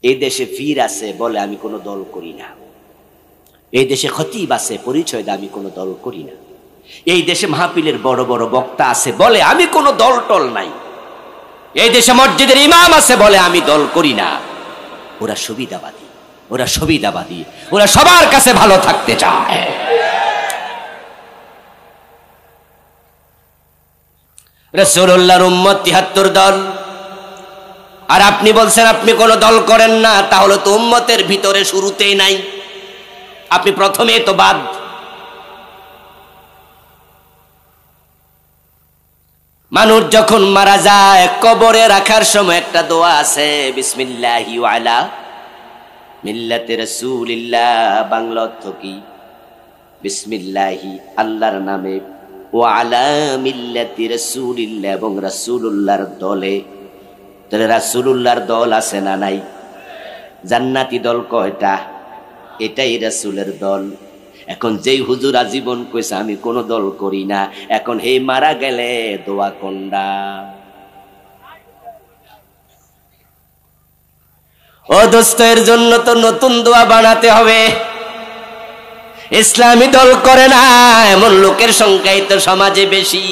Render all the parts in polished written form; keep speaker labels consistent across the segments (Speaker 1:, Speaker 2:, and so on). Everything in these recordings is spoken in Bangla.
Speaker 1: এই দেশে পীর আছে, বলে আমি কোনো দল করি না। এই দেশে খতিব আছে, পরিচয় দেয় আমি কোনো দল করি না। এই দেশে মাহফিলের বড় বড় বক্তা আছে, বলে আমি কোনো দল টল নাই। এই দেশে মসজিদের ইমাম আছে, বলে আমি দল করি না। ওরা সুবিধাবাদী, ওরা সুবিধাবাদী, ওরা সবার কাছে ভালো থাকতে চায়। রাসূলুল্লাহর উম্মত ৭৩ দল, আর আপনি বলছেন আপনি কোন দল করেন না, তাহলে তো উম্মতের ভিতরে শুরুতেই নাই, আপনি প্রথমে তো বাদ। মানুষ যখন মারা যায় কবরে রাখার সময় একটা দোয়া আছে, বিসমিল্লাহি ওয়া আলা মিল্লাতি রাসূলিল্লাহ। বাংলা অর্থ কি? বিসমিল্লাহি আল্লাহর নামে, ওয়া আলা মিল্লাতি রাসূলিল্লাহ এবং রাসূলুল্লাহর দলে। তাহলে রাসূলুল্লাহর দল আছে না নাই? জান্নাতি দল কয়টা? এটাই রাসূলের দল। এখন যেই হুজুর আজীবন কইছে আমি কোন দল করি না, এখন হে মারা গেলে দোয়া কোনটা? ও দোস্ত, এর জন্য তো নতুন দোয়া বানাতে হবে। ইসলামী দল করে না এমন লোকের সংখ্যাই তো সমাজে বেশি,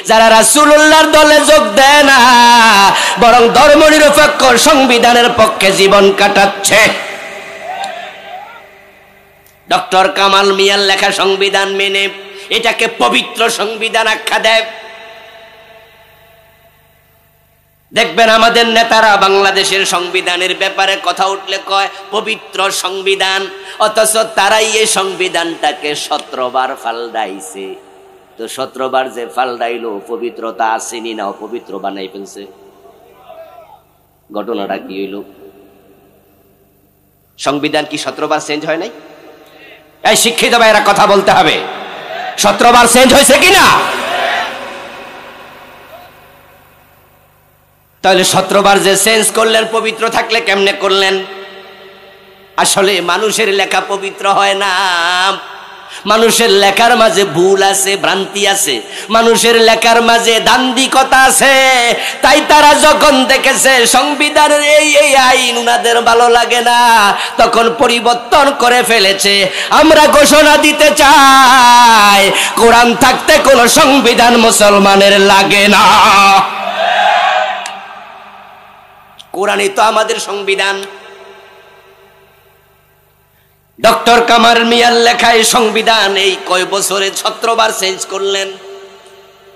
Speaker 1: যারা রাসূলুল্লাহর দলে যোগ দেয় না, বরং ধর্মনিরপেক্ষ সংবিধানের পক্ষে জীবন কাটাচ্ছে। ডক্টর কামাল মিয়ার লেখা সংবিধান মেনে এটাকে পবিত্র সংবিধান আখ্যা দেয়। দেখবেন আমাদের নেতারা বাংলাদেশের সংবিধানের ব্যাপারে কথা উঠলে কয় পবিত্র সংবিধান, অথচ তারাই এই সংবিধানটাকে 17 বার ফালদাইছে। তো 17 বার যে ফালদাইলো, পবিত্রতা আসেনি না অপবিত্র বানাই ফেলছে। ঘটনাটা কি হইল? সংবিধান কি 17 বার চেঞ্জ হয় নাই? এই শিক্ষিত ভাইরা কথা বলতে হবে, 17 বার চেঞ্জ হয়েছে কিনা? তাহলে 17 বার যে চেঞ্জ করলেন, পবিত্র থাকলে কেমনে করলেন? আসলে মানুষের লেখা পবিত্র হয় না। মানুষের লেখার মাঝে ভুল আছে, ভ্রান্তি আছে, মানুষের লেখার মাঝে দান্দিকতা আছে। তাই তারা যখন দেখেছে সংবিধানের এই আইন উনাদের ভালো লাগে না, তখন পরিবর্তন করে ফেলেছে। আমরা ঘোষণা দিতে চাই, কোরআন থাকতে কোনো সংবিধান মুসলমানের লাগে না। কোরআনই তো আমাদের সংবিধান। ডক্টর কামাল মিয়ার লেখা এই সংবিধান এই কয় বছরে 17 বার চেঞ্জ করলেন।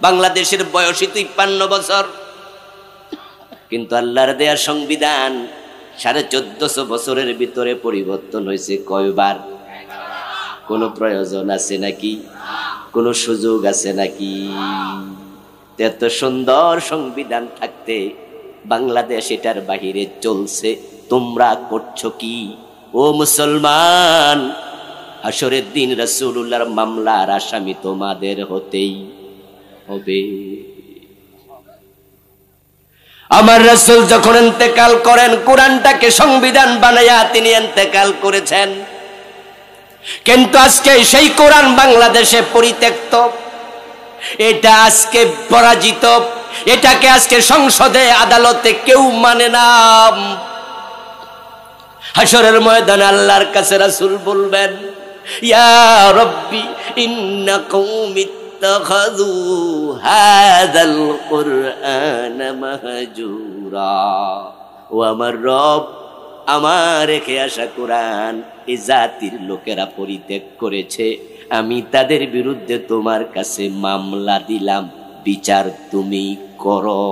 Speaker 1: বাংলাদেশের বয়সী 53 বছর, কিন্তু আল্লাহর দেয়া সংবিধান 1450 বছরের ভিতরে পরিবর্তন হয়েছে কয়বার? কোনো প্রয়োজন আছে নাকি? কোনো সুযোগ আছে নাকি? এত সুন্দর সংবিধান থাকতে বাংলাদেশ এটার বাহিরে চলছে, তোমরা করছো কি? ও মুসলমান, হাসরের দিন রাসূলুল্লাহর মামলার আসামি তোমাদের হতেই হবে। আমার রাসূল যখন ইন্তেকাল করেন, কোরআনটাকে সংবিধান বানায়া তিনি ইন্তেকাল করেছেন, কিন্তু আজকে সেই কোরআন বাংলাদেশে পরিত্যক্ত। এটা আজকে পরাজিত, এটাকে আজকে সংসদে আদালতে কেউ মানে না। হাসরের ময়দানে আল্লাহর কাছে রাসূল বলবেন, ইয়া রব্বি ইন্না কওমি ইত্তাখাযু হাযাল কুরআন মাহজুরা। ও আমার রব, আমার রেখে আসা কোরআন এই জাতির লোকেরা পরিত্যাগ করেছে, আমি তাদের বিরুদ্ধে তোমার কাছে মামলা দিলাম, বিচার তুমি করো।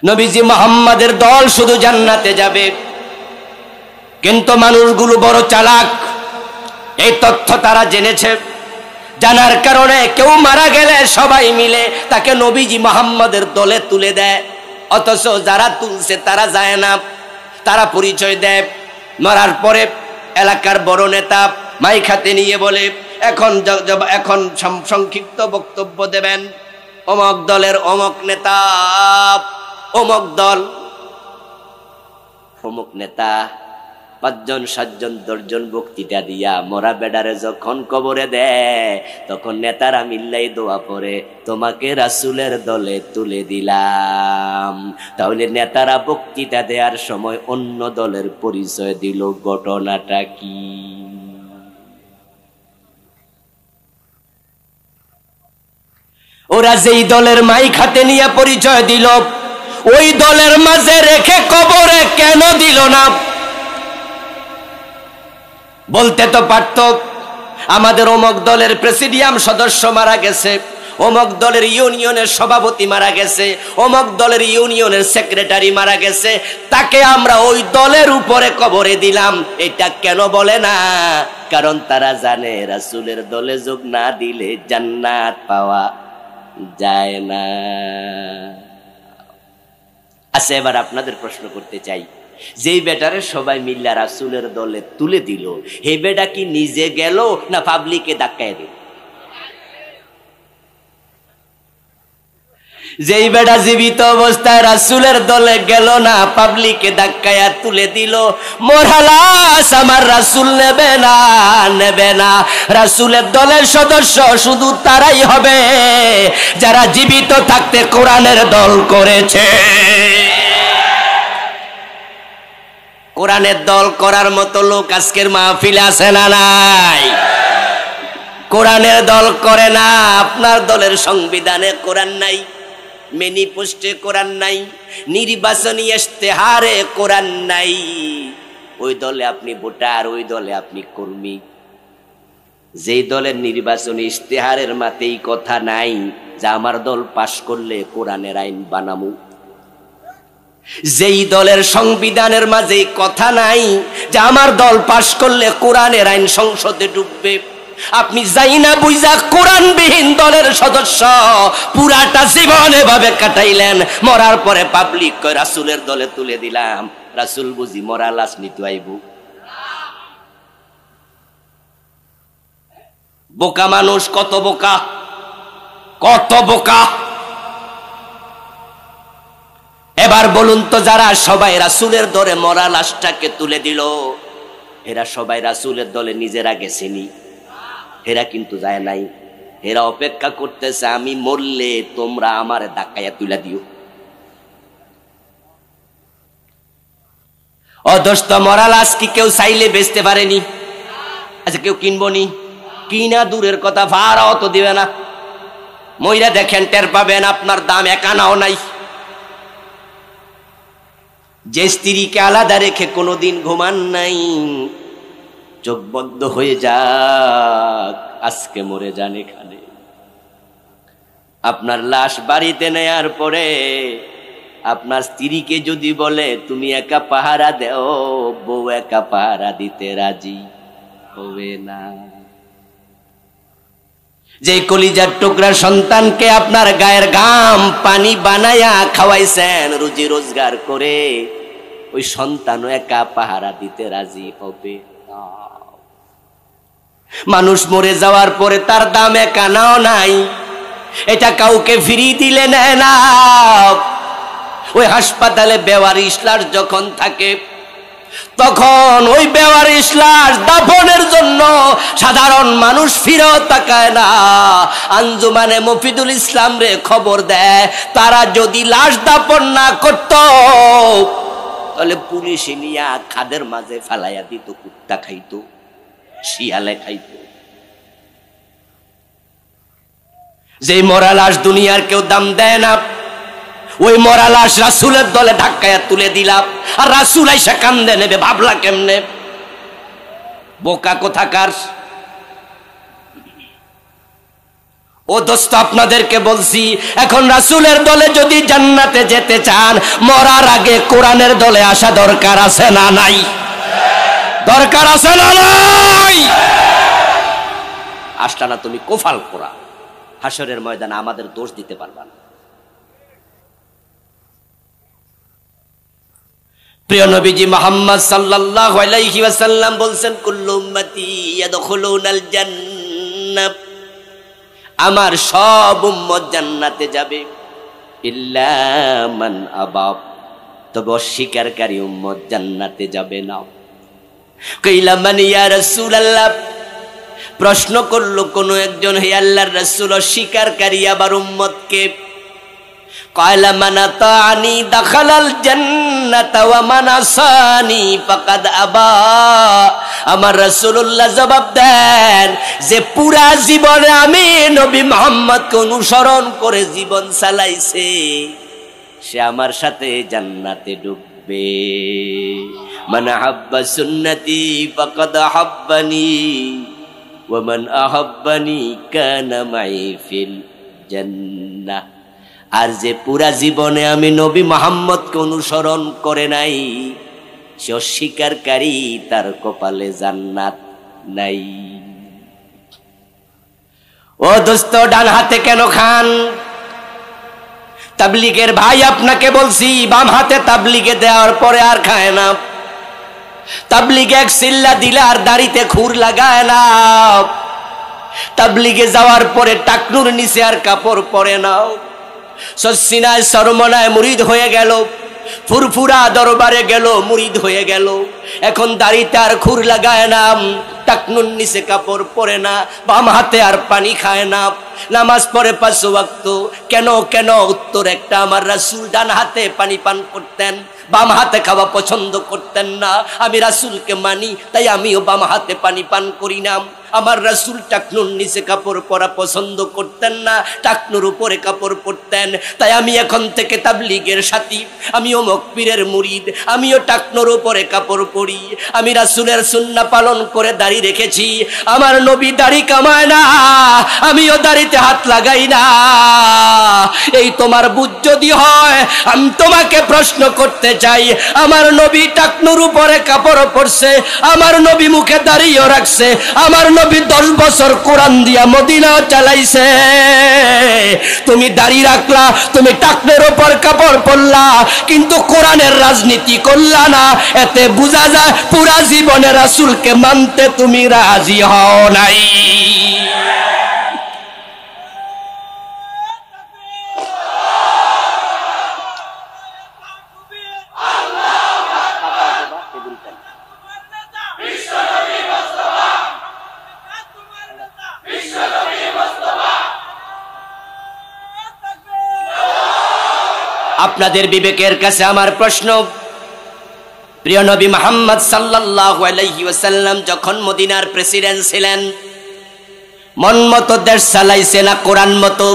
Speaker 1: নবীজি মুহাম্মাদের দল শুধু জান্নাতে যাবে, কিন্তু মানুষগুলো বড় চালাক। এই তথ্য তারা জেনেছে, জানার কারণে কেউ মারা গেলে সবাই মিলে তাকে নবীজি মুহাম্মাদের দলে তুলে দেয়, অথচ যারা তুলছে তারা যায় না। তারা পরিচয় দেয়, মরার পরে এলাকার বড় নেতা মাইক হাতে নিয়ে বলে, এখন সংক্ষিপ্ত বক্তব্য দেবেন অমক দলের অমক নেতা, অমক দল অমক নেতা 5 জন 7 জন 10 জন বক্তৃতা দিয়া মরা বেডারে যখন কবরে দেয় তখন নেতারা মিল্লাই দোয়া পড়ে, তোমাকে রাসূলের দলে তুলে দিলাম। তাহলে নেতারা বক্তৃতা দেওয়ার সময় অন্য দলের পরিচয় দিল, ঘটনাটা কি? ওরা যেই দলের মাইক হাতে নিয়ে পরিচয় দিল, ওই দলের মাঝে রেখে কবরে কেন দিল না? বলতে তো পারত, আমাদের অমুক দলের প্রেসিডিয়াম সদস্য মারা গেছে, অমুক দলের ইউনিয়নের সভাপতি মারা গেছে, অমুক দলের ইউনিয়নের সেক্রেটারি মারা গেছে, তাকে আমরা ওই দলের উপরে কবরে দিলাম। এটা কেন বলে না? কারণ তারা জানে রাসূলের দলে যোগ না দিলে জান্নাত পাওয়া যায় না। আচ্ছা, এবার আপনাদের প্রশ্ন করতে চাই, যেই বেটারে সবাই মিল্লা রাসূলের দলে তুলে দিল, এই বেটা কি নিজে গেল না পাবলিকে ধাক্কায় দিল? যেই বেটা জীবিত অবস্থায় রাসূলের দলে গেল না, পাবলিকে ধাক্কায়া তুলে দিল, মোরালাস আমার রাসূল নেবে না, নেবে না। রাসূলের দলের সদস্য শুধু তারাই হবে যারা জীবিত থাকতে কোরআনের দল করেছে। কোরআনের দল করার মতো লোক আজকের মাহফিলে আছে না নাই? কোরআনের দল করে না। আপনার দলের সংবিধানে কোরআন নাই, ম্যানিফেস্টোতে কোরআন নাই, নির্বাচনী ইশতেহারে কোরআন নাই। ওই দলে আপনি ভোটার, ওই দলে আপনি কর্মী। যেই দলের নির্বাচনী ইশতেহারের মাতেই কথা নাই যে আমার দল পাশ করলে কোরআনের আইন বানামু, যেই দলের সংবিধানের মাঝে কথা নাই যে আমার দল পাশ করলে কোরআনের আইন সংসদে ঢুকবে, আপনি যাই না বুঝা কোরআনবিহীন দলের সদস্য পুরাটা জীবন এভাবে কাটাইলেন। মরার পরে পাবলিক কয় রাসূলের দলে তুলে দিলাম। রাসূল বুঝি মরা লাশ নিতে আইব? বোকা মানুষ, কত বোকা, কত বোকা। এবার বলুন তো, যারা সবাই রাসূলের দলে মরা লাশটাকে তুলে দিল, এরা সবাই রাসূলের দলে নিজেরা গেছেনি? এরা কিন্তু যায় নাই। এরা অপেক্ষা করতেছে আমি মরলে তোমরা আমার ধাক্কায়া তুলে দিও। অদস্ত মরা লাশ কি কেউ চাইলে বেচতে পারেনি? আচ্ছা, কেউ কিনবো নি? কিনা দূরের কথা, ভাড়াও তো দিবে না। মইরা দেখেন, টের পাবেন আপনার দাম 1 আনাও নাই। যে স্ত্রীকে আলাদা রেখে কোনোদিন ঘুমান নাই, চোখ বন্ধ হয়ে যাক, আজকে মরে যান এখানে। আপনার লাশ বাড়িতে নেয়ার পরে আপনার স্ত্রীকে যদি বলে তুমি একা পাহারা দেও, বউ একা পাহারা দিতে রাজি হবে না। যে কলিজার টুকরা সন্তানকে আপনার গায়ের ঘাম পানি বানায়া খাওয়াইছেন রুজি রোজগার করে, ওই সন্তানও একা পাহারা দিতে রাজি হবে না। মানুষ মরে যাওয়ার পরে তার দাম 1 আনাও নাই, এটা কাউকে ফিরিয়ে দিলে নেয় না। ওই হাসপাতালে বেওয়ারিশ লাশ যখন থাকে, তখন ওই বেওয়ারিশ লাশ দাফনের জন্য সাধারণ মানুষ ফিরেও তাকায় না। আঞ্জুমানে মফিদুল ইসলাম রে খবর দেয়, তারা যদি লাশ দাফন না করত তাহলে পুলিশ নিয়ে খাদের মাঝে ফেলাইয়া দিত, কুত্তা খাইতো, শিয়ালে খাইতো। যে মরা লাশ দুনিয়ার কেউ দাম দেয় না, ওই মরা লাশ রাসূলের দলে ধাক্কায়া তুলে দিলাম, আর রাসূল আইসা কান্দে নেবে, ভাবলা কেমনে? বোকা কোথাকার। ও দোস্ত, আপনাদেরকে বলছি, এখন রাসূলের দলে যদি জান্নাতে যেতে চান, মরার আগে কোরআনের দলে আসা দরকার আছে না নাই? দরকার আছে না নাই? আসলা না তুমি কোফাল করা, হাসরের ময়দানে আমাদের দোষ দিতে পারবা না। প্রিয় নবীজি মুহাম্মদ সাল্লাল্লাহু আলাইহি ওয়াসাল্লাম বলছেন, কুল্লু উম্মতি ইয়াদখুলুনাল জান্নাহ, আমার সব উম্মত জান্নাতে যাবে, ইল্লা মান আবা, তবে অস্বীকারী উম্মত জান্নাতে যাবে না। কইলাম মানে ইয়া রাসূলুল্লাহ, প্রশ্ন করলো কোন একজন, হে আল্লাহর রাসূল অস্বীকারী আবার উম্মতকে। কয়লা মান আতানি দাখালাল জান্নাতা ওয়া মান আসানি ফাকাদ আবা। আমার রাসূলুল্লাহ জবাব দেন যে পুরা জীবনে আমি নবী মুহাম্মদকে অনুসরণ করে জীবন চালাইছে সে আমার সাথে জান্নাতে ঢুকবে। মান আহাব্বা সুন্নতি ফাকাদ আহাব্বানি ওয়া মান আহাব্বানি কানা মাই ফিল জান্নাহ। আর যে পুরা জীবনে আমি নবী মুহাম্মদকে অনুসরণ করে নাই সে অস্বীকারী, তার কপালে জান্নাত নাই। ও দোস্ত, ডান হাতে কেন খান? তাবলীগের ভাই আপনাকে বলছি, বাম হাতে তাবলীগে দেওয়ার পরে আর খায় না। তাবলীগে এক সিল্লা দিলে আর দাড়িতে খুর লাগায় না। তাবলীগে যাওয়ার পরে টাকনুর নিচে আর কাপড় পরে নাও। সসিনায় সরমনায় মুরিদ হয়ে গেল, ফুরফুরা দরবারে গেল, মুরিদ হয়ে গেল। এখন দাড়িতে আর খুর লাগায় না, টাকনুর নিচে কাপড় পরে না, বাম হাতে আর পানি খায় না, নামাজ পড়ে 5 ওয়াক্ত। কেন কেন? উত্তর একটা, আমার রাসূল ডান হাতে পানি পান করতেন, বাম হাতে খাওয়া পছন্দ করতেন না। আমি রাসূলকে মানি, তাই আমিও বাম হাতে পানি পান করি না। আমার রাসূল টাকনুর নিচে কাপড় পরা পছন্দ করতেন না, টাকনুর উপরে কাপড় পরতেন। তাই আমি এখন থেকে তাবলীগের সাথী, আমিও মকবীরের মুরিদ, আমিও টাকনুর উপরে কাপড় পরি। আমি রাসূলের সুন্নাহ পালন করে দাড়ি রেখেছি। আমার নবী দাড়ি কামায় না, আমিও দাড়িতে হাত লাগাই না। এই তোমার বুঝ যদি হয়, আমি তোমাকে প্রশ্ন করতে চাই, আমার নবী টাকনুর উপরে কাপড় পরছে, আমার নবী মুখে দাড়িও রাখছে, আমার নবী 10 বছর কোরআন দিয়া মদিনা চালাইছে। তুমি দাড়ি রাখলা, তুমি টাকনের উপর কাপড় পরলা, কিন্তু কোরআনের রাজনীতি করলা না। এতে বোঝা যায় পুরা জীবনে রাসূলকে মানতে তুমি রাজি হও নাই। আপনাদের বিবেকের কাছে আমার প্রশ্ন, প্রিয় নবী মুহাম্মদ সাল্লাল্লাহু আলাইহি ওয়াসাল্লাম যখন মদিনার প্রেসিডেন্ট ছিলেন, মন মতো দেশ চালাইছে না কোরআন মতো?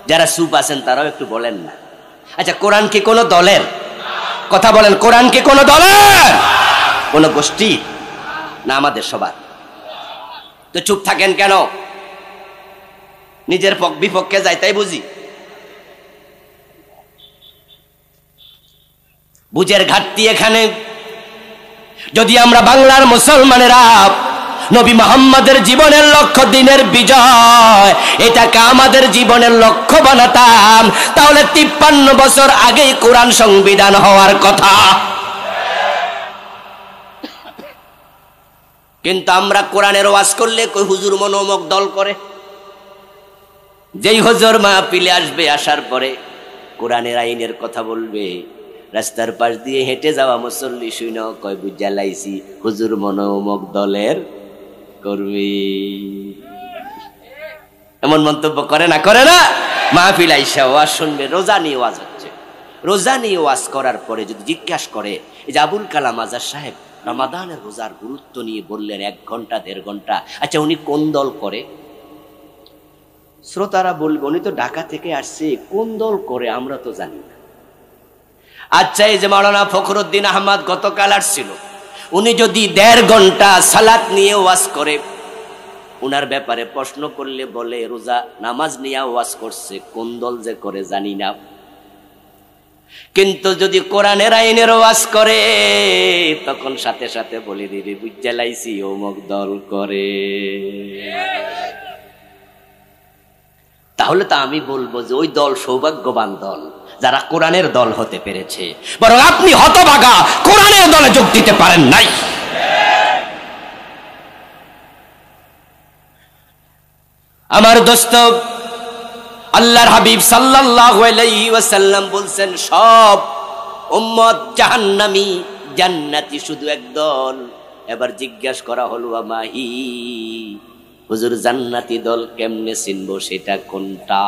Speaker 1: যারা চুপ আছেন তারাও একটু বলেন না। আচ্ছা, কোরআন কি কোনো দলের? কথা বলেন, কোরআন কি কোনো দলের, কোনো গোষ্ঠী না আমাদের সবার? তো চুপ থাকেন কেন? নিজের বিপক্ষে যায় তাই বুঝি? বুঝের ঘাটতি এখানে। যদি আমরা বাংলার মুসলমানেরা নবী মুহাম্মদের জীবনের লক্ষ্য দিনের বিজয় এটাকে আমাদের জীবনের লক্ষ্য বানাতাম, তাহলে 53 বছর আগেই কোরআন সংবিধান হওয়ার কথা। কিন্তু আমরা কোরআনের ওয়াজ করলে কই হুজুর মনোমক দল করে। যেই হুজুর মাহফিলে আসবে, আসার পরে কোরআনের আইনের কথা বলবে, রাস্তার পাশ দিয়ে হেঁটে যাওয়া মুসল্লি শুইনাও কয় বুঝা লাইছি হুজুর মনোমক দলের কর্মী। এমন মন্তব্য করে না? করে না? মাহফিল আইসা ওয়াজ শুনবে, রোজা নিয়ে ওয়াজ হচ্ছে, রোজা নিয়ে ওয়াজ করার পরে যদি জিজ্ঞাসা করে, এই যে আবুল কালাম আজাদ সাহেব রমাদানের রোজার গুরুত্ব নিয়ে বললেন 1 ঘন্টা 1.5 ঘন্টা, আচ্ছা উনি কোন দল করে? শ্রোতারা বলবে উনি তো ঢাকা থেকে আসছে, কোন দল করে আমরা তো জানি না। আচ্ছা, এই যে মাওলানা ফখরুদ্দিন আহমদ গতকাল আসছিল, উনি যদি 1.5 ঘন্টা সালাত নিয়ে ওয়াজ করে, উনার ব্যাপারে প্রশ্ন করলে বলে রোজা নামাজ নিয়ে ওয়াজ করছে, কোন দল যে করে জানি না। কিন্তু যদি কোরআনের আইনের ওয়াজ করে, তখন সাথে সাথে বলে দিবি বুঝা লাইছি অমুক দল করে। তাহলে তো আমি বলবো যে ওই দল সৌভাগ্যবান দল যারা কোরআনের দল হতে পেরেছে, বরং আপনি হতভাগা কোরআনের দলে যোগ দিতে পারেন নাই। আমার দোস্ত, আল্লাহর হাবিব সাল্লাল্লাহু আলাইহি ওয়াসাল্লাম বলছেন সব উম্মত জাহান্নামী জান্নাতি শুধু একদল। এবার জিজ্ঞাসা করা হলো মাহি, হুজুর জান্নাতি দল কেমনে চিনবো, সেটা কোনটা?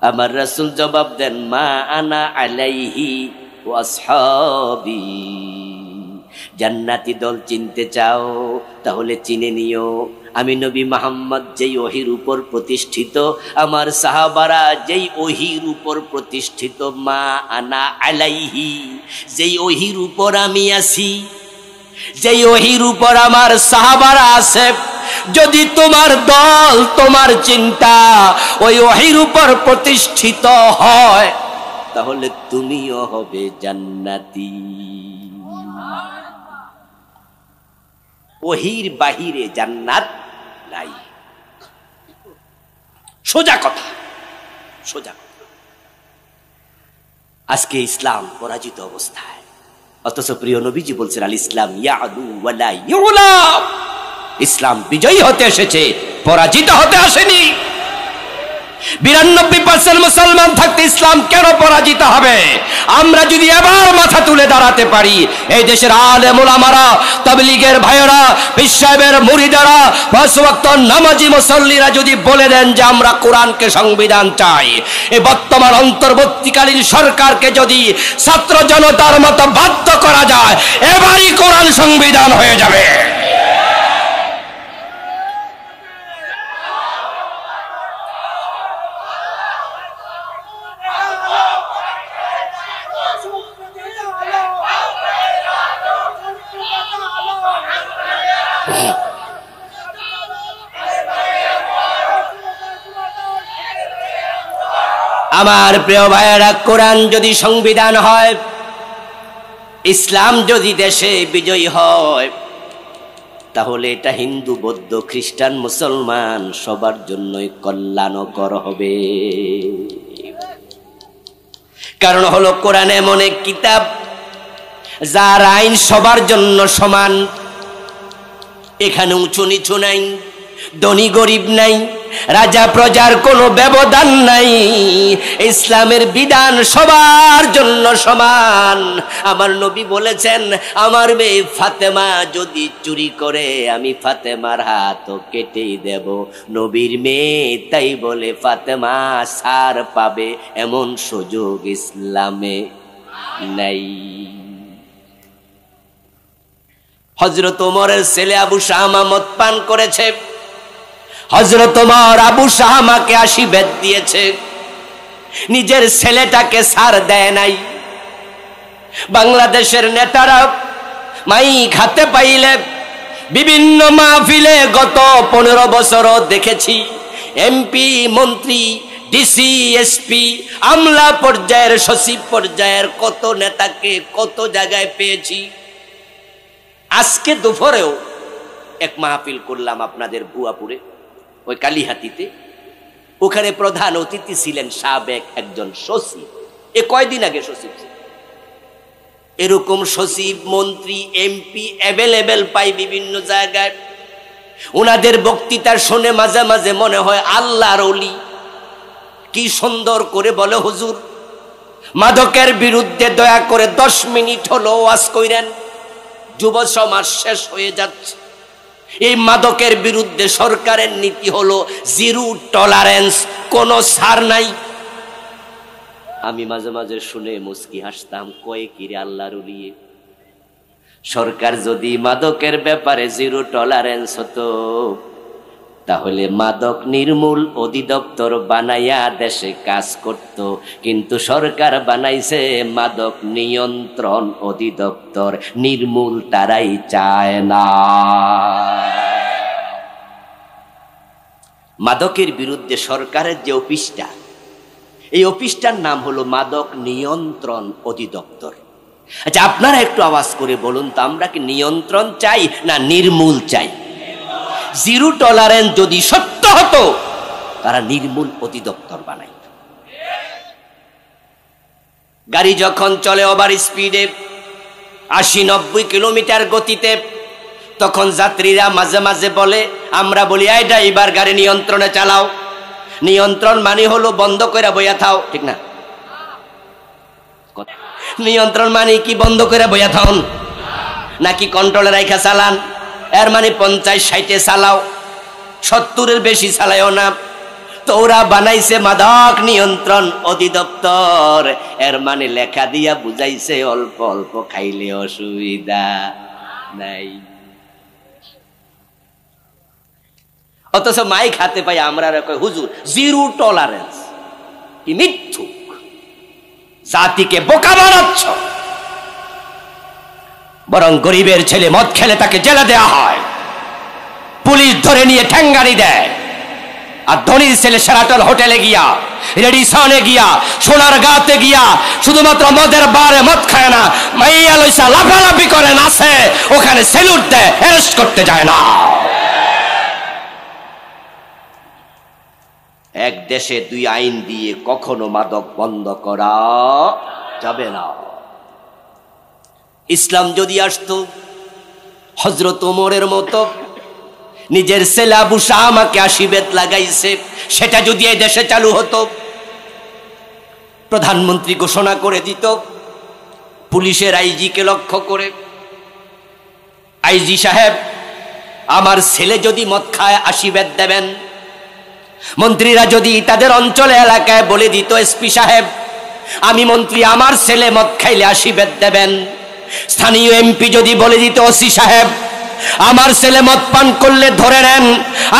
Speaker 1: আমার রাসূল জবাব দেন, মা আনা আলাইহি ওয়া আসহাবি। জান্নাতি দল চিনতে চাও তাহলে চিনে নিও, আমি নবী মুহাম্মদ যেই ওহির উপর প্রতিষ্ঠিত, আমার সাহাবারা যেই ওহির উপর প্রতিষ্ঠিত, মা আনা আলাইহি, যেই ওহির উপর আমি আছি, যেই ওহির উপর আমার সাহাবারা আছে, যদি তোমার দল, তোমার চিন্তা ওই ওহির উপর প্রতিষ্ঠিত হয় তাহলে তুমিও হবে জান্নাতি। ওহির বাহিরে জান্নাত নাই, সোজা কথা, সোজা কথা। আজকে ইসলাম পরাজিত অবস্থায়, অথচ প্রিয় নবীজি বলছেন, আল ইসলাম ইয়াদু ওয়ালা ইউলাম। ইসলাম বিজয়ী হতে এসেছে, পরাজিত হতে আসেনি। 92% মুসলমান থাকতে ইসলাম কেন পরাজিত হবে? আমরা যদি এবার মাথা তুলে দাঁড়াতে পারি, এই দেশের আলেম ওলামারা, তাবলীগের ভাইয়েরা, পীর সাহেবের মুরিদারা, 5 ওয়াক্ত নামাজি মুসল্লিরা যদি বলে দেন যে আমরা কোরআনকে সংবিধান চাই, এই বর্তমান অন্তর্বর্তীকালীন সরকারকে যদি ছাত্র জনতার মতো বাধ্য করা যায়, এবারই কোরআন সংবিধান হয়ে যাবে। আমার প্রিয় ভাইয়েরা, কোরআন যদি সংবিধান হয়, ইসলাম যদি দেশে বিজয়ী হয়, তাহলে এটা হিন্দু, বৌদ্ধ, খ্রিস্টান, মুসলমান সবার জন্যই কল্যাণকর হবে। কারণ হলো কোরআন এমন এক কিতাব যার আইন সবার জন্য সমান। এখানে উঁচু নিচু নাই, ধনী গরিব নাই, রাজা প্রজার কোনো ব্যবধান নাই। ইসলামের বিধান সবার জন্য সমান। আমার নবী বলেছেন, আমার মেয়ে ফাতেমা যদি চুরি করে আমি ফাতেমার হাতও কেটেই দেব। নবীর মেয়ে তাই বলে ফাতেমা ছাড় পাবে এমন সুযোগ ইসলামে নাই। হযরত ওমরের ছেলে আবু শাহামা মদ পান করেছে, হযরত ওমর আবু শাহামাকে 80 বেত দিয়েছে, নিজের ছেলেটাকে ছাড় দেয় নাই। বাংলাদেশের নেতারা মাইক হাতে পাইলে বিভিন্ন মাহফিলে গত 15 বছরও দেখেছি, এমপি, মন্ত্রী, ডিসি, এসপি, আমলা পর্যায়ের, সচিব পর্যায়ের কত নেতাকে কত জায়গায় পেয়েছি। আজকে দুপুরেও এক মাহফিল করলাম আপনাদের ভুয়াপুরে, ওই কালীহাতিতে। ওখানে প্রধান অতিথি ছিলেন সাবেক একজন সচিব, এ কয়দিন আগে সচিব ছিল। এরকম সচিব, মন্ত্রী, এমপি অ্যাভেলেবেল পাই বিভিন্ন জায়গায়। ওনাদের বক্তৃতা শুনে মাঝে মাঝে মনে হয় আল্লাহর ওলি। কি সুন্দর করে বলে, হুজুর মাদকের বিরুদ্ধে দয়া করে 10 মিনিট হলো ওয়াজ কইরেন, যুব সমাজ শেষ হয়ে যাচ্ছে। এই মাদকের বিরুদ্ধে সরকারের নীতি হলো জিরো টলারেন্স, কোনো ছাড় নাই। আমি মাঝে মাঝে শুনে মুস্কি হাসতাম, কয়ে কিরে আল্লাহর ওলি, সরকার যদি মাদকের ব্যাপারে জিরো টলারেন্স হতো তাহলে মাদক নির্মূল অধিদপ্তর বানাইয়া দেশে কাজ করত। কিন্তু সরকার বানাইছে মাদক নিয়ন্ত্রণ অধিদপ্তর, নির্মূল তারাই চায় না। মাদকের বিরুদ্ধে সরকারের যে অফিসটা, এই অফিসটার নাম হলো মাদক নিয়ন্ত্রণ অধিদপ্তর। আচ্ছা, আপনারা একটু আওয়াজ করে বলুন তো, আমরা কি নিয়ন্ত্রণ চাই না নির্মূল চাই? জিরো টলারেন্স যদি সত্য হতো তারা নির্মূল অধিদপ্তর বানাই। গাড়ি যখন চলে ওভার স্পিডে 80-90 কিলোমিটার গতিতে, তখন যাত্রীরা মাঝে মাঝে বলে, আমরা বলি এই ড্রাইভার গাড়ি নিয়ন্ত্রণে চালাও। নিয়ন্ত্রণ মানে হলো বন্ধ করে বইয়া থাও, ঠিক না? নিয়ন্ত্রণ মানে কি বন্ধ করে বইয়া থাকুন নাকি কন্ট্রোলে রাখা চালান? এর মানে 50-60 চালাও, 70-এর বেশি চালায়ও না। তো ওরা বানাইছে মাদক নিয়ন্ত্রণ অধিদপ্তর, এর মানে লেখা দিয়া বুঝাইছে অল্প অল্প খাইলে অসুবিধা নাই। অথচ মাইক হাতে পাই আমরা হুজুর জিরো টলারেন্স। কি মিথ্যুক, জাতিকে বোকা বানাচ্ছ। বরং গরিবের ছেলে মদ খেলে তাকে জেলে দেয়া হয়, পুলিশ ধরে নিয়ে ঠ্যাঙ্গানি দেয়। আর ধনীর ছেলে শেরাটন হোটেলে গিয়া, রেডিসনে গিয়া, সোনার গাতে গিয়া শুধুমাত্র মদের বারে মদ খায় না, মাইয়া লইসা লাফালাফি করে নাচে, ওখানে সেলুট দেয়, অ্যারেস্ট করতে যায় না। এক দেশে দুই আইন দিয়ে কখনো মাদক বন্ধ করা যাবে না। ইসলাম যদি আসতো হযরত ওমরের মতো, নিজের ছেলে আবু শামাকে 80 বেত লাগাইছে, সেটা যদি এই দেশে চালু হতো, প্রধানমন্ত্রী ঘোষণা করে দিত পুলিশের আইজিকে লক্ষ্য করে, আইজি সাহেব আমার ছেলে যদি মদ খায় 80 বেত দেবেন। মন্ত্রীরা যদি তাদের অঞ্চলে এলাকায় বলে দিত এসপি সাহেব আমি মন্ত্রী, আমার ছেলে মদ খাইলে 80 বেত দেবেন। স্থানীয় এমপি যদি বলে দিত ওসি সাহেব আমার ছেলে মদ পান করলে ধরে নেন,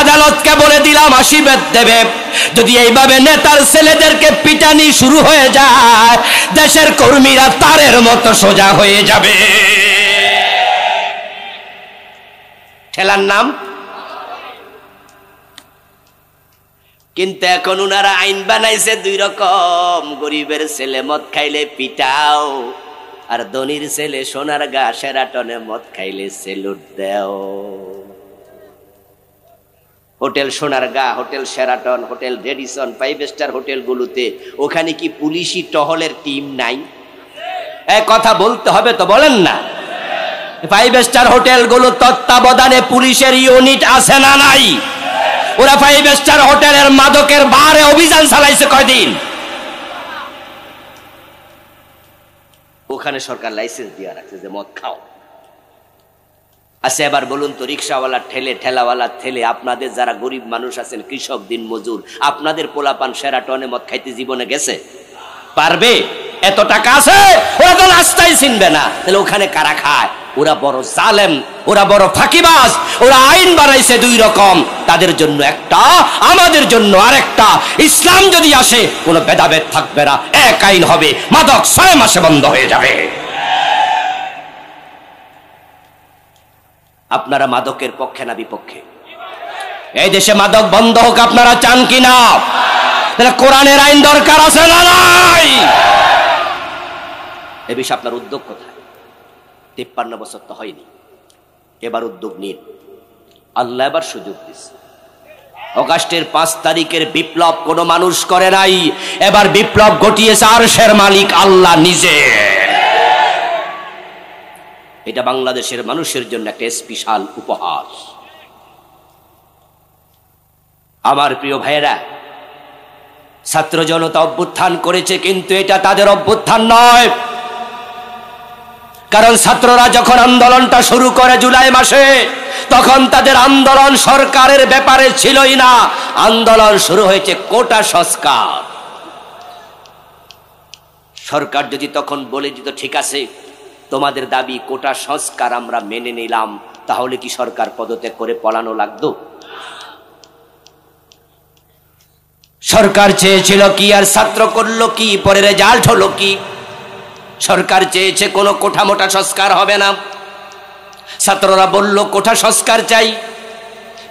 Speaker 1: আদালতকে বলে দিলাম 80 বেত দেবে। যদি এইভাবে নেতার ছেলেদেরকে পিটানি শুরু হয়ে যায়, দেশের কর্মীরা তারের মতো সোজা হয়ে যাবে। ঠেলার নাম। কিন্তু এখন উনারা আইন বানাইছে 2 রকম, গরিবের ছেলে মদ খাইলে পিটাও, আর ধনীর ছেলে সোনার গা শেরাটনে মদ খাইলে সেলুট দেও। হোটেল সোনার গা, hotel Sheraton, hotel Radisson, 5 star hotel গুলোতে ওখানে কি পুলিশি টহলের টিম নাই? এক কথা বলতে হবে তো, বলেন না? 5 স্টার হোটেল গুলো তত্ত্বাবধানে পুলিশের ইউনিট আছে না নাই? ওরা 5 স্টার হোটেলের মাদকের বারে অভিযান চালাইছে কয়দিন? ওখানে সরকার লাইসেন্স দিয়ে রাখছে যে মদ খাও। আচ্ছা এবার বলুন তো, রিক্সাওয়ালা ঠেলে, ঠেলাওয়ালা ঠেলে, আপনাদের যারা গরিব মানুষ আছেন, কৃষক, দিন মজুর, আপনাদের পোলাপান শেরাটনে মদ খাইতে জীবনে গেছে? পারবে? এত টাকা আছে, ওরা তো রাস্তায় চিনবে না। তাহলে ওখানে কারা খায়? ওরা বড় জালেম, ওরা বড় ফাঁকিবাজ। ওরা আইন বানাইছে 2 রকম, তাদের জন্য একটা, আমাদের জন্য আরেকটা। ইসলাম যদি আসে কোনো ভেদাভেদ থাকবে না, এক আইন হবে, মাদক 6 মাসে বন্ধ হয়ে যাবে। আপনারা মাদকের পক্ষে না বিপক্ষে? এই দেশে মাদক বন্ধ হোক আপনারা চান কিনা? তাহলে কোরআনের আইন দরকার আছে না নাই? এ বিষয়ে আপনার উদ্যোগ কোথায়? 53 বছর তো হয়নি, এবার উদ্যোগ নিন। আল্লাহ এবার সুযোগ দিচ্ছে। অগাস্টের 5 তারিখের বিপ্লব কোনো মানুষ করে নাই, এবার বিপ্লব ঘটিয়েছে আরশের মালিক আল্লাহ নিজে। এটা বাংলাদেশের মানুষের জন্য একটা স্পেশাল উপহার। আমার প্রিয় ভাইয়েরা, ছাত্র জনতা অভ্যুত্থান করেছে, কিন্তু এটা তাদের অভ্যুত্থান নয়। কারণ ছাত্ররা যখন আন্দোলনটা শুরু করে জুলাই মাসে, তখন তাদের আন্দোলন সরকারের ব্যাপারে ছিলই না। আন্দোলন শুরু হয়েছে কোটা সংস্কার। সরকার যদি তখন বলে দিত ঠিক আছে তোমাদের দাবি কোটা সংস্কার আমরা মেনে নিলাম, তাহলে কি সরকার পদত্যাগ করে পলানো লাগতো? সরকার চেয়েছিল কি আর ছাত্র করলো কি, পরে রেজাল্ট হলো কি? সরকার চেয়েছে কোনো কোঠা মোটা সংস্কার হবে না, ছাত্ররা বলল কোঠা সংস্কার চাই।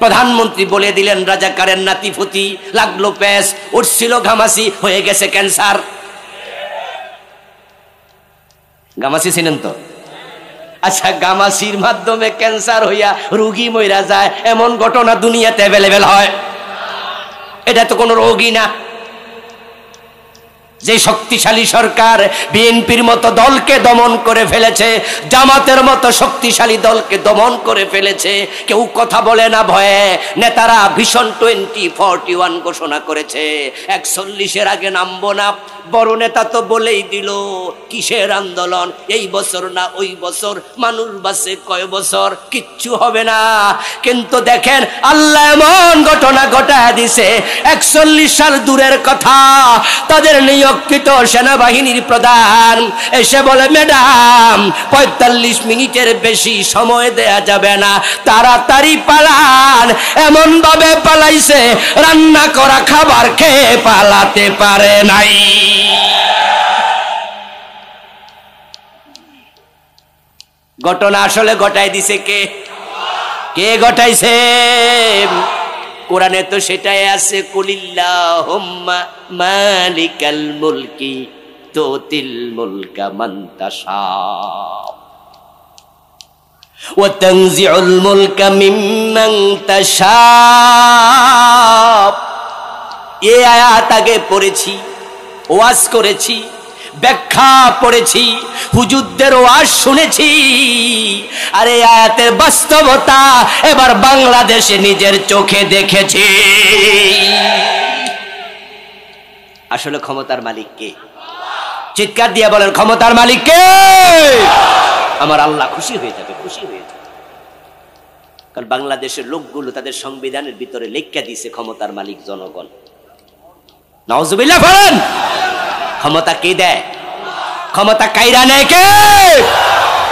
Speaker 1: প্রধানমন্ত্রী বলে দিলেন রাজাকারের নাতিফুতি, লাগলো প্যাস, উঠছিল ঘামাসি, হয়ে গেছে ক্যান্সার। গামাসি ছিলেন তো? আচ্ছা, গামাসির মাধ্যমে ক্যান্সার হইয়া রোগী মইরা যায়, এমন ঘটনা দুনিয়াতে অ্যাভেলেবেল হয়? এটা তো কোনো রোগই না। যে শক্তিশালী সরকার বিএনপির মতো দলকে দমন করে ফেলেছে, জামাতের মতো শক্তিশালী দলকে দমন করে ফেলেছে, কেউ কথা বলে না ভয়ে। নেতারা ভীষণ 2041 ঘোষণা করেছে, 41-এর আগে নামবো না, বড় নেতা তো বলেই দিল কিসের আন্দোলন, এই বছর না ওই বছর, মানুষ বাঁচে কয় বছর, কিচ্ছু হবে না। কিন্তু দেখেন আল্লাহ এমন ঘটনা ঘটায় দিছে, 41 সাল দূরের কথা, তাদের নিয়োগকৃত সেনাবাহিনীর প্রধান এসে বলে, ম্যাডাম 45 মিনিটের বেশি সময় দেয়া যাবে না, তাড়াতাড়ি পালান। এমন ভাবে পালাইছে রান্না করা খাবার খেয়ে পালাতে পারে নাই। ঘটনা আসলে ঘটাই দিছে কে? কে ঘটাইছে? কোরআনে তো সেটাই আছে, কুলিল্লাহুম্মা মালিকাল মুলকি তুতিল মুলকা মান তাশা ওয়া তানজিউল মুলকা মিম্মান তাশা। এই আয়াত আগে পড়েছি, ওয়াজ করেছি, ব্যাখ্যা পড়েছি, হুজুরদের ওয়াজ শুনেছি, আর এই আয়াতের বাস্তবতা এবার বাংলাদেশে নিজের চোখে দেখেছি। আসলে ক্ষমতার মালিক কে? চিৎকার দিয়ে বলেন, ক্ষমতার মালিক কে? আমার আল্লাহ খুশি হয়ে যাবে, খুশি হয়ে যাবে। কারণ বাংলাদেশের লোকগুলো তাদের সংবিধানের ভিতরে লেখা দিয়েছে ক্ষমতার মালিক জনগণ। নাউজুবিল্লাহ বলেন। ক্ষমতা কে দেয়? ক্ষমতা কাইরা নেয় কে?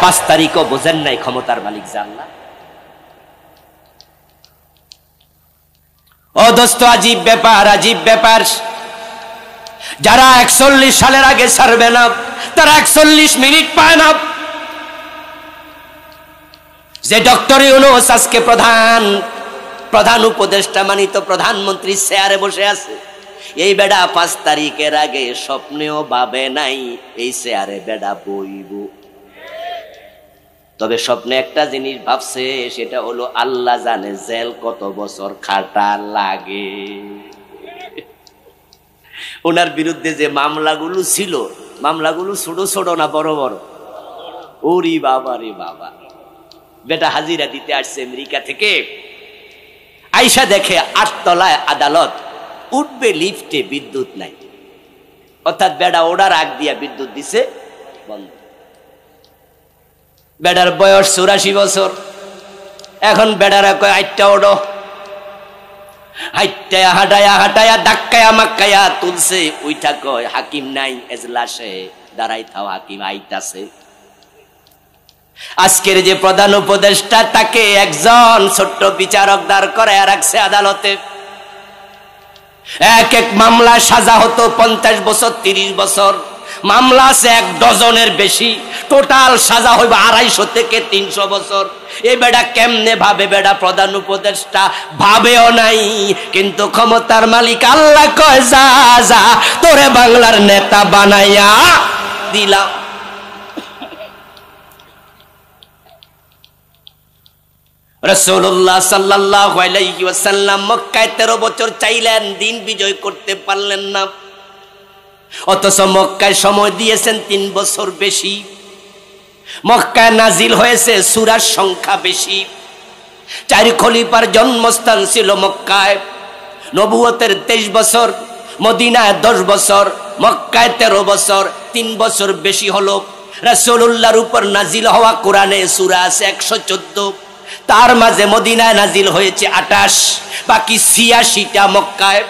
Speaker 1: 5 তারিখও বোঝেন নাই ক্ষমতার মালিক জানলা। ও দোস্ত, আজীব ব্যাপার, আজীব ব্যাপার। যারা 41 সালের আগে ছাড়বে না তারা 41 মিনিট পায় না। যে ডক্টর ইউনূস আজকে প্রধান উপদেষ্টা মানিত প্রধানমন্ত্রী চেয়ারে বসে আছে, এই বেডা 5 তারিখের আগে স্বপ্নেও ভাবে নাই এই চেয়ারে বেডা বইব। তবে স্বপ্নে একটা জিনিস ভাবছে, সেটা হলো আল্লাহ জানে জেল কত বছর খাটা লাগে। ওনার বিরুদ্ধে যে মামলাগুলো ছিল, মামলাগুলো ছোট ছোট না বড় বড়? ওরে বাবা রে বাবা, বেটা হাজিরা দিতে আসছে আমেরিকা থেকে, আইসা দেখে 8 তলায় আদালত, উঠবে লিফটে, বিদ্যুৎ নাই। অর্থাৎ বেডা ওড়ার আগ দিয়া বিদ্যুৎ দিছে বন্ধ। বেডার বয়স 84 বছর। এখন বেডারা কয় আইটা ওড়ো, হাইটায়া হাঁটায়া হাঁটায়া ধাক্কায়া মাক্কায়া তুলছে, উইঠা কয় হাকিম নাই এজলাসে, দাঁড়াই থাও হাকিম আইতাছে। আজকের যে প্রধান উপদেষ্টা, তাকে একজন ছোট্ট বিচারক দাঁড় করায় রাখছে আদালতে। এক এক মামলা সাজা হতো 50 বছর, 30 বছর। মামলা আছে 1 ডজনের বেশি, টোটাল সাজা হইব 250 থেকে 300 বছর। এই বেডা কেমনে ভাবে? বেডা প্রধান উপদেষ্টা ভাবেও নাই, কিন্তু ক্ষমতার মালিক আল্লাহ কয়, যা যা তোরে বাংলার নেতা বানাইয়া দিলাম। রাসূলুল্লাহ সাল্লাল্লাহু আলাইহি ওয়াসাল্লাম মক্কায় 13 বছর চাইলেন, দিন বিজয় করতে পারলেন না। অথচ মক্কায় সময় দিয়েছেন 3 বছর বেশি। মক্কায় নাজিল হয়েছে সূরার সংখ্যা বেশি। 4 খলিফার জন্মস্থান ছিল মক্কায়। নবুয়তের 23 বছর, মদিনায় 10 বছর, মক্কায় 13 বছর, 3 বছর বেশি হলো। রাসূলুল্লাহর উপর নাজিল হওয়া কোরআনে সূরা আছে 114, তার মাঝে মদিনায় নাজিল হয়েছে 28, বাকি 86টা মক্কায়।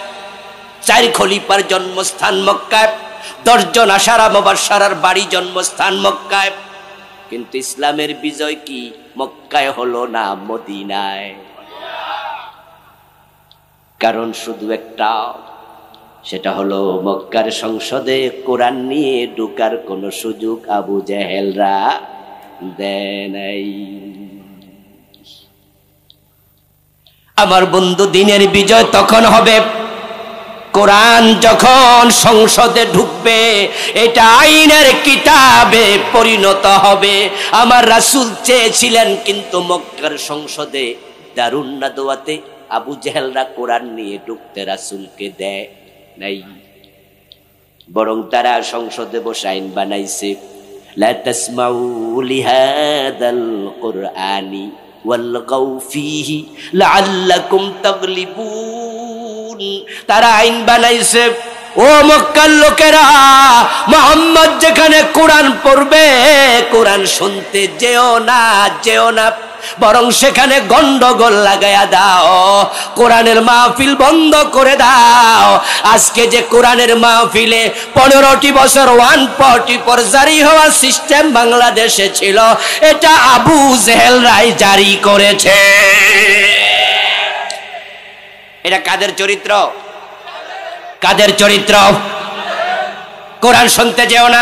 Speaker 1: 4 খলিফার জন্মস্থান মক্কায়, 10 জন আশারা মুবাশশারার বাড়ি জন্মস্থান মক্কায়। কিন্তু ইসলামের বিজয় কি মক্কায় হলো না মদিনায়? কারণ শুধু একটা, সেটা হলো মক্কার সংসদে কোরআন নিয়ে ঢোকার কোনো সুযোগ আবু জেহেলরা দেয় নাই। আমার বন্ধু, দিনের বিজয় তখন হবে কোরআন যখন সংসদে ঢুকবে, এটা আইনের কিতাবে পরিণত হবে। আমার রাসূল চেয়েছিলেন, কিন্তু মক্কার সংসদে দারুন নাদওয়াতে আবু জেহেলরা কোরআন নিয়ে ঢুকতে রাসূলকে দেয় নাই, বরং তারা সংসদে বসে আইন বানাইছে, লা তাসমাউ লিহাদাল কুরআনি ওয়ালগাউ ফীহি লাআল্লাকুম তাগলিবুন। তারা আইন বানাইছে, ও মক্কার লোকেরা, মুহাম্মদ যেখানে কোরআন পড়বে, কোরআন শুনতে যেও না, বরং সেখানে গন্ডগোল লাগায়া দাও, কোরআনের মাহফিল বন্ধ করে দাও। আজকে যে কোরআনের মাহফিলে 15টি বছর 144 জারি হওয়া সিস্টেম বাংলাদেশে ছিল, এটা আবু জেহেল রায় জারি করেছে। এটা কাদের চরিত্র? কাদের চরিত্র? কোরআন শুনতে যেও না,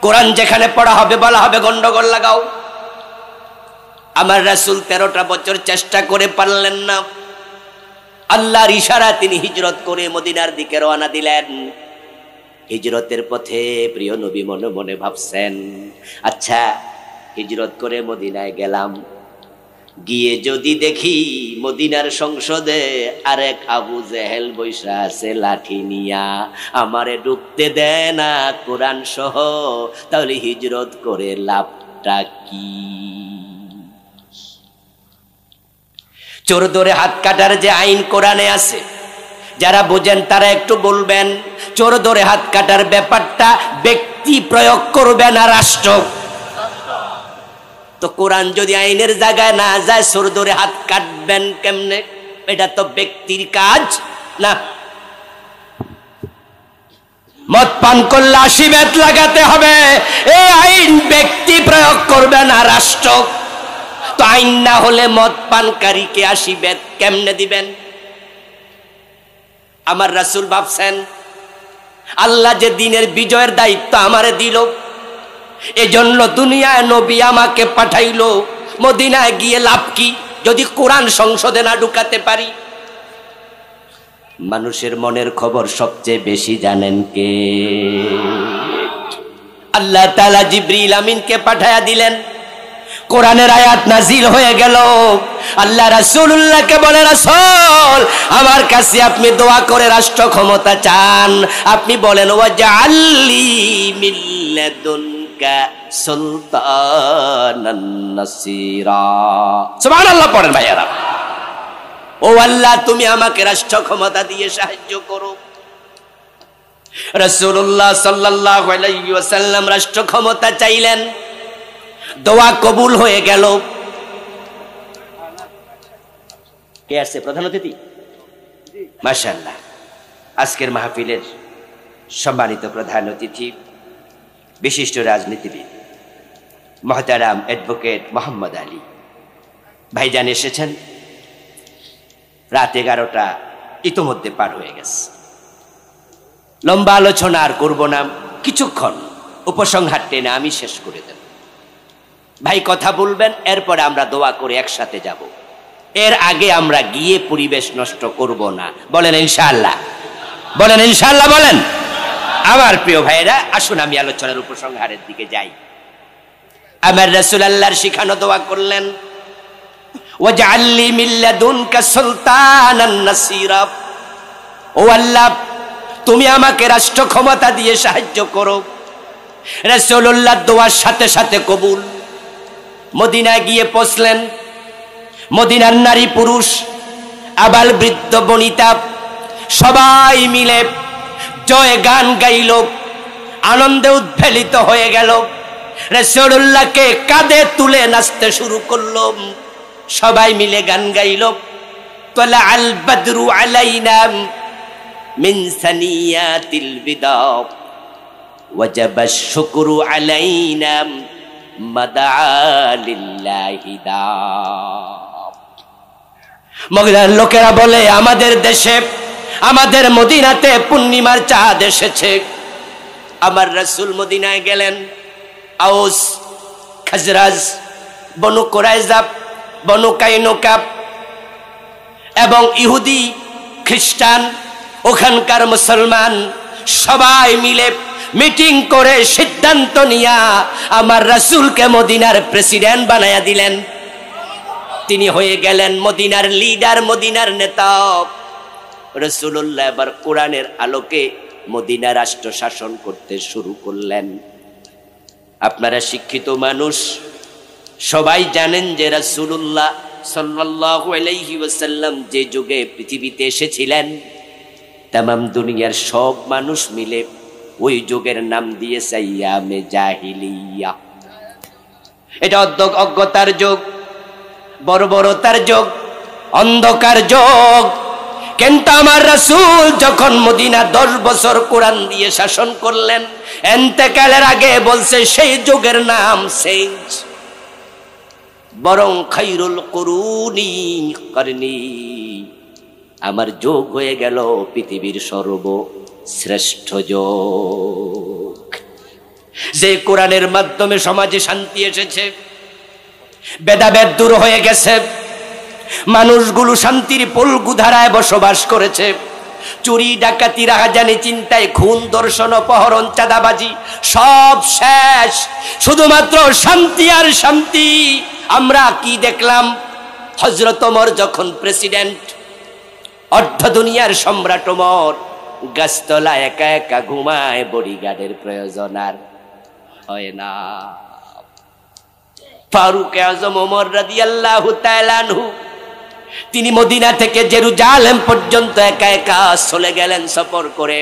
Speaker 1: কোরআন যেখানে পড়া হবে বলা হবে গন্ডগোল লাগাও। আমার রাসূল 13টা বছর চেষ্টা করে পারলেন না। আল্লাহর ইশারা তিনি হিজরত করে মদিনার দিকে রওনা দিলেন। হিজরতের পথে প্রিয় নবী মনে মনে ভাবছেন, আচ্ছা হিজরত করে মদিনায় গেলাম, গিয়ে যদি দেখি মদিনার সংসদে আরেক আবু জেহেল বৈশা আছে লাঠি নিয়া, আমারে ঢুকতে দেয় না কোরআন সহ, তাহলে হিজরত করে লাভটা কি? চোর ধরে হাত কাটার যে আইন কোরআনে আছে, যারা বোঝেন তারা একটু বলবেন। চোর ধরে হাত কাটার ব্যাপারটা ব্যক্তি প্রয়োগ করবে না রাষ্ট্র? তো কোরআন যদি আইনের জায়গায় না যায়, চোর ধরে হাত কাটবেন কেমনে? এটা তো ব্যক্তির কাজ না। মদ পান করলে 80 বেত লাগাতে হবে, এই আইন ব্যক্তি প্রয়োগ করবে না রাষ্ট্র। তো আইন না হলে মদ পানকারীকে 80 বেত কেমনে দিবেন? আমার রাসূল ভাবছেন, আল্লাহ যে দিনের বিজয়ের দায়িত্ব আমারে দিল, এজন্য দুনিয়ায় নবী আমাকে পাঠাইলো, মদিনায় গিয়ে লাভ কি যদি কোরআন সংসদে না ঢুকাতে পারি? মানুষের মনের খবর সবচেয়ে বেশি জানেন কে? আল্লাহ তাআলা জিবরিল আমিনকে পাঠায়া দিলেন। কোরআনের আয়াত নাজিল হয়ে গেল। আল্লাহ রাসূলুল্লাহকে বলে, রাসূল আমার কাছে আপনি দোয়া করে রাষ্ট্র ক্ষমতা চান, আপনি বলেন ওয়াজআললি মিন লাদুনকা সুলতানান নাসীরা। সুবহানাল্লাহ পড়েন ভাইয়ারা। ও আল্লাহ তুমি আমাকে রাষ্ট্র ক্ষমতা দিয়ে সাহায্য করো। রাসূলুল্লাহ সাল্লাল্লাহু আলাইহি ওয়াসাল্লাম রাষ্ট্র ক্ষমতা চাইলেন, দোয়া কবুল হয়ে গেল। কে আসছে প্রধান অতিথি? মাশাআল্লাহ, আজকের মাহফিলের সম্মানিত প্রধান অতিথি বিশিষ্ট রাজনীতিবিদ মহতারাম অ্যাডভোকেট মোহাম্মদ আলী ভাইজান এসেছেন। রাত 11টা ইতোমধ্যে পার হয়ে গেছে। লম্বা আলোচনা আর করব না, কিছুক্ষণ উপসংহার টেনে আমি শেষ করে দেব। ভাই কথা বলবেন, এরপরে আমরা দোয়া করে একসাথে যাব। এর আগে আমরা গিয়ে পরিবেশ নষ্ট করব না। বলেন ইনশাআল্লাহ, বলেন ইনশাআল্লাহ, বলেন। আমার প্রিয় ভাইরা, আসুন আমি আলোচনার উপসংহারের দিকে যাই। আমার রাসূল আল্লাহর শিখানো দোয়া করলেন, ওয়াজআললি মিন লাদুনকা সুলতানান নাসীরা। ও আল্লাহ তুমি আমাকে রাষ্ট্র ক্ষমতা দিয়ে সাহায্য করো। রাসূলুল্লাহর দোয়ার সাথে সাথে কবুল। মদিনায় গিয়ে পৌঁছলেন। মদিনার নারী পুরুষ আবাল বৃদ্ধ বনিতা সবাই মিলে জয় গান গাইল, আনন্দে উদ্বেলিত হয়ে গেল। রাসূলুল্লাহকে কাঁধে তুলে নাচতে শুরু করলো, সবাই মিলে গান গাইল। তালা আল বদরু আলাইনা মিন সানিয়াতিল বিদা ওয়াজাবা শুকরু আলাইনা মদিনার লোকেরা বলে, আমাদের দেশে আমাদের মদিনাতে পূর্ণিমার চাঁদ এসেছে। আমার রাসূল মদিনায় গেলেন। আউস, খাজরাজ, বনু কুরাইজা, বনু কাইনুকা এবং ইহুদি খ্রিস্টান, ওখানকার মুসলমান সবাই মিলে মিটিং করে সিদ্ধান্ত নিয়া আমার রাসূলকে মদিনার প্রেসিডেন্ট বানায়া দিলেন। তিনি হয়ে গেলেন মদিনার লিডার, মদিনার নেতা। রাসূলুল্লাহ এবার কোরআনের আলোকে মদিনা রাষ্ট্র শাসন করতে শুরু করলেন। আপনারা শিক্ষিত মানুষ, সবাই জানেন যে রাসূলুল্লাহ সাল্লাল্লাহু আলাইহি ওয়াসাল্লাম যে যুগে পৃথিবীতে এসেছিলেন, তামাম দুনিয়ার সব মানুষ মিলে ওই যুগের নাম দিয়েছে আইয়ামে জাহিলিয়া। এটা অজ্ঞতার যুগ, বর্বরতার যুগ, অন্ধকার যুগ। কিন্তু আমার রাসূল যখন মদিনা 10 বছর কোরআন দিয়ে শাসন করলেন, ইন্তেকালের আগে বলছে সেই যুগের নাম চেঞ্জ, বরং খায়রুল কুরুনি করনি, আমার যুগ হয়ে গেল পৃথিবীর সর্বশ্রেষ্ঠ যুগ। যে কোরআনের মাধ্যমে সমাজে শান্তি এসেছে, ভেদাভেদ দূর হয়ে গেছে, মানুষগুলো শান্তির পলগুধারায় বসবাস করেছে। চুরি ডাকাতি রাহাজানি চিন্তায় খুন ধর্ষণ অপহরণ চাঁদাবাজি সব শেষ, শুধুমাত্র শান্তি আর শান্তি। আমরা কি দেখলাম? হযরত ওমর যখন প্রেসিডেন্ট, অর্ধ দুনিয়ার সম্রাট ওমর গাছতলা একা একা ঘুমায়, বডিগার্ডের প্রয়োজন আর হয় না। ফারুক আজম ওমর রাদিয়াল্লাহু তাআলা আনহু তিনি মদিনা থেকে জেরুজালেম পর্যন্ত একা একা চলে গেলেন সফর করে।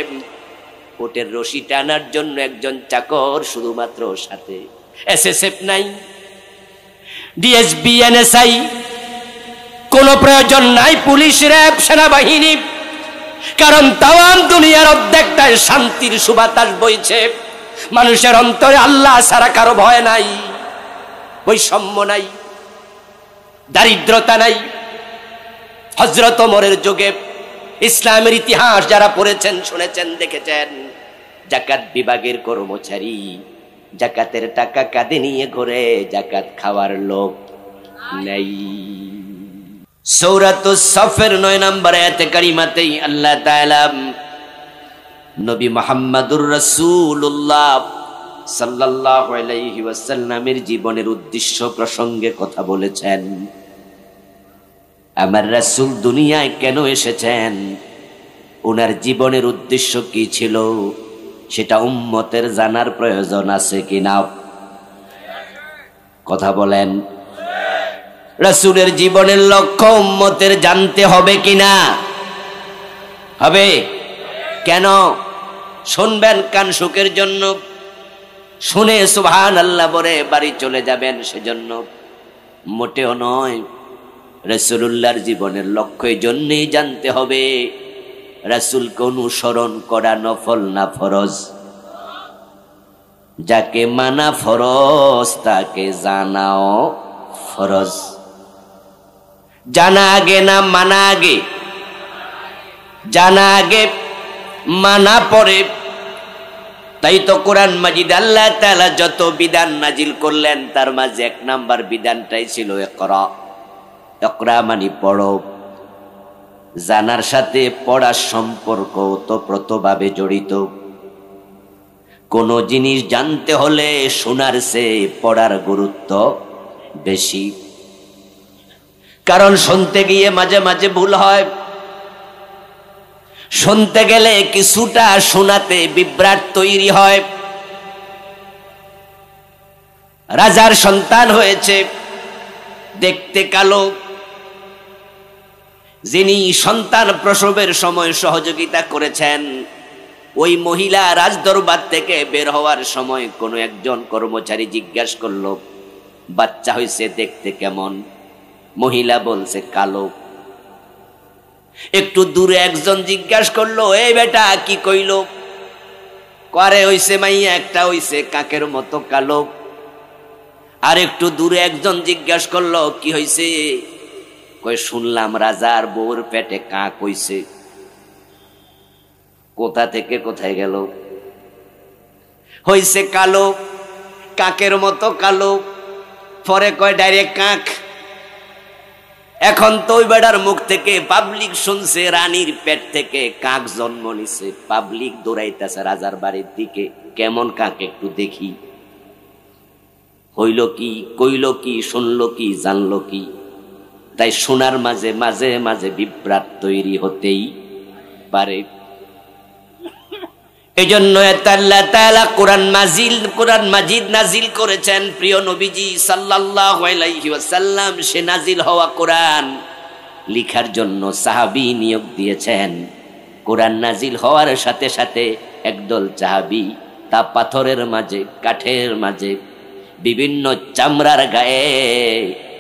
Speaker 1: কোটের রশি টানার জন্য একজন চাকর শুধুমাত্র, সাথে এসএসএফ নাই, ডিএসবি, এনএসআই, কোন প্রয়োজন নাই, পুলিশ, র্যাব, সেনাবাহিনী। কারণ তাম দুনিয়ার অর্ধেকটায় শান্তির সুবাতাস বইছে। মানুষের অন্তরে আল্লাহ ছাড়া কারো ভয় নাই, বৈষম্য নাই, দারিদ্রতা নাই। হযরত ওমরের যুগে ইসলামের ইতিহাস যারা পড়েছেন, শুনেছেন, দেখেছেন, যাকাত বিভাগের কর্মচারী যাকাতের টাকা কাঁধে নিয়ে ঘুরে, যাকাত খাওয়ার লোক নেই। সূরাতুস সফের 9 নম্বর আয়াতে কারিমাতেই আল্লাহ তাআলা নবী মুহাম্মদুর রাসূলুল্লাহ সাল্লাল্লাহু আলাইহি ওয়াসাল্লামের জীবনের উদ্দেশ্য প্রসঙ্গে কথা বলেছেন। আমার রাসূল দুনিয়ায় কেন এসেছেন, ওনার জীবনের উদ্দেশ্য কি ছিল, সেটা উম্মতের জানার প্রয়োজন আছে কিনা? কথা বলেন। রাসূলের জীবনের লক্ষ্য উম্মতের জানতে হবে কিনা? হবে। কেন? শুনবেন কান সুখের জন্য, শুনে সুবহানাল্লাহ বলে বাড়ি চলে যাবেন সেজন্য? মোটেও নয়। রাসূলুল্লাহর জীবনের লক্ষ্য এই জন্যই জানতে হবে, রাসূলকে অনুসরণ করা নফল না ফরজ? যাকে মানা ফরজ তাকে জানাও ফরজ। জানা আগে না মানা আগে? জানা আগে, মানা পরে। তাই তো কোরআন মাজিদ আল্লাহ তাআলা যত বিধান নাজিল করলেন, তার মাঝে 1 নাম্বার বিধানটাই ছিল ইকরা। ইকরা মানে পড়ো। জানার সাথে পড়ার সম্পর্ক ওতপ্রোতভাবে জড়িত। কোন জিনিস জানতে হলে শোনার চেয়ে পড়ার গুরুত্ব বেশি। কারণ শুনতে গিয়ে মাঝে মাঝে ভুল হয়, শুনতে গেলে কিছুটা শোনাতে বিভ্রাট তৈরি হয়। রাজার সন্তান হয়েছে, দেখতে কালো, যিনি সন্তান প্রসবের সময় সহযোগিতা করেছেন, ওই মহিলা রাজদরবার থেকে বের হওয়ার সময় কোনো একজন কর্মচারী জিজ্ঞাসা করলো, বাচ্চা হয়েছে দেখতে কেমন? মহিলা বলছে কালো। একটু দূরে একজন জিজ্ঞাসা করলো, এই বেটা কি কইলো? করে হইছে মাইয়া একটা, হইছে কাকের মতো কালো। আর একটু দূরে একজন জিজ্ঞাসা করলো, কি হইছে? কই শুনলাম রাজার বউর পেটে কাক হইছে। কোথা থেকে কোথায় গেল? হইছে কালো, কাকের মতো কালো। পরে কয় ডাইরেক্ট কাক। এখন তো ওই বেটার মুখ থেকে পাবলিক শুনছে রানীর পেট থেকে কাক জন্ম নিছে। পাবলিক দৌড়াইতেছে রাজার বাড়ির দিকে, কেমন কাক একটু দেখি। হইল কি, কইল কি, শুনলো কি, জানলো কি? তাই শোনার মাঝে মাঝে মাঝে বিভ্রাট তৈরি হতেই পারে। এই জন্য আল্লাহ তাআলা কোরআন মাজিদ নাজিল করেছেন। প্রিয় নবীজি সাল্লাল্লাহু আলাইহি ওয়াসাল্লাম সে নাজিল হওয়া কোরআন লিখার জন্য সাহাবী নিয়োগ দিয়েছেন। কোরআন নাজিল হওয়ার সাথে সাথে একদল সাহাবী তা পাথরের মাঝে, কাঠের মাঝে, বিভিন্ন চামড়ার গায়ে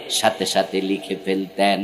Speaker 1: সাথে সাথে লিখে ফেলতেন।